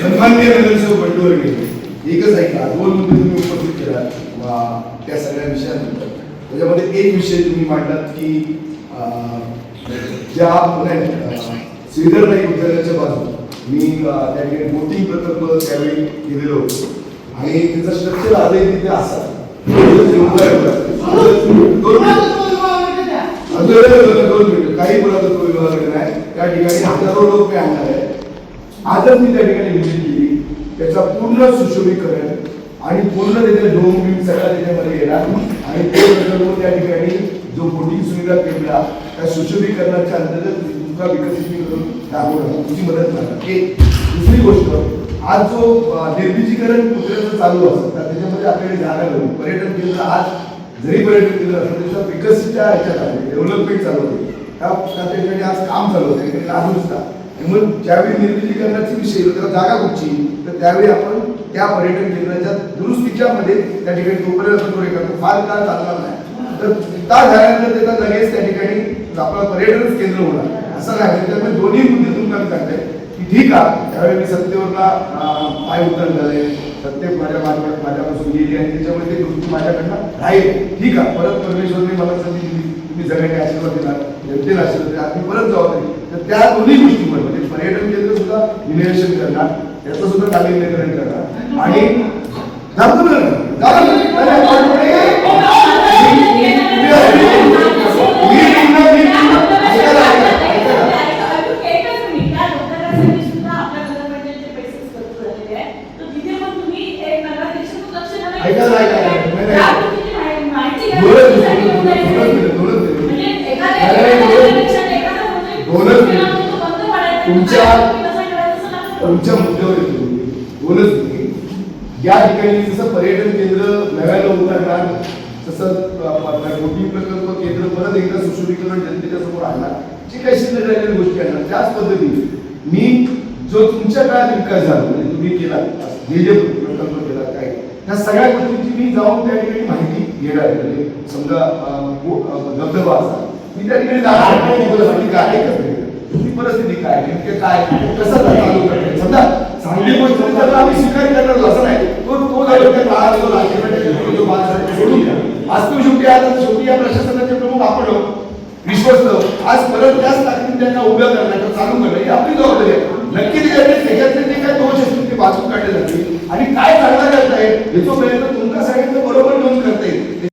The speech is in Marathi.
सन्माननीय नगरसेवक बंडू एकच ऐका, दोन मुद्दे तुम्ही उपस्थित केला त्या सगळ्या विषयांनंतर. त्याच्यामध्ये एक विषय तुम्ही मांडलात की ज्या श्रीधरबाई उद्यानाच्या बाजूला मी त्या ठिकाणी बोटिंग प्रकल्प त्यावेळी गेलेलो होतो आणि त्याचा स्ट्रक्चर आजही तिथे असा काही पुरातत्व विभागाकडे नाही. त्या ठिकाणी हजारो लोक मी आणणार आहे. आजच मी त्या ठिकाणी व्हिजिट केली. त्याचा पूर्ण सुशोभीकरण आणि पूर्ण त्याच्या डोम बिम सगळा त्याच्यामध्ये येणार आणि ते प्रकल्प त्या ठिकाणी जो बोटिंग सुविधा केला त्या सुशोभीकरणाच्या अंतर्गत तुमचा विकसित करून दाखवणं तुमची मदत करणार. एक दुसरी गोष्ट, आज जो निर्मितीकरण कुत्र्याचं चालू असतं त्याच्यामध्ये आपल्याकडे जागा नव्हती. पर्यटन केंद्र आज जरी पर्यटन केंद्र असतं त्याच्या विकसितच्या ह्याच्यात आले, डेव्हलपमेंट चालू होते. त्या ठिकाणी आज काम चालू होतं नागुस्ता. मग ज्यावेळी निर्मितीकरणाची विषय त्याला जागा कुठची तर त्यावेळी आपण त्या पर्यटन केंद्राच्या दुरुस्तीच्या मध्ये त्या ठिकाणी तोपर्यंत फार काळ चालणार नाही. तर त्या झाल्यानंतर त्याचा लगेच त्या ठिकाणी आपलं पर्यटनच केंद्र होणार असं नाही. त्याच्यामुळे दोन्ही मुद्दे तुम्हाला सांगताय की ठीक आहे. त्यावेळी मी सत्तेवरला पाय उतरण झाले, सत्तेत माझ्यापासून गेली आणि त्याच्यामध्ये ते गोष्टी माझ्याकडनं राहील. ठीक आहे, परत परमेश्वरने मला संधी दिली, तुम्ही सगळ्यांनी आशीर्वाद दिला, जनतेला आशीर्वाद दिला, आम्ही परत जबाबदारी. तर त्या दोन्ही गोष्टींवर म्हणजे पर्यटन केंद्र सुद्धा निवेशन करणार, त्याचं सुद्धा कालीनीकरण करणार आणि तुमच्या मुद्द्यावर बोलत नाही. या ठिकाणी जसं पर्यटन केंद्र नव्यानं उभारणार तसं बोटिंग प्रकल्प केंद्र परत एकदा सुशोभीकरण जनतेच्या समोर आणणार, जे काही शिल्लक राहिलेल्या गोष्टी आणणार. त्याच पद्धतीने मी जो तुमच्या काळात विकास झाला म्हणजे तुम्ही केला जे जे प्रकल्प केला काय त्या सगळ्या गोष्टींची मी जाऊन त्या ठिकाणी माहिती घेणार. म्हणजे समजा धबधबा असा मी त्या ठिकाणी जाणार परिस्थिती काय नेमके काय कसं चालू करते. समजा चांगली गोष्ट आम्ही स्वीकार करणार असं नाही. तो वास्तव शेवटी आता शेवटी या प्रशासनाचे प्रमुख आपण विश्वस्त आज परत त्याच ताकदीने त्यांना उभ्या करण्याचं चालू करणं ही आपली जबाबदारी आहे.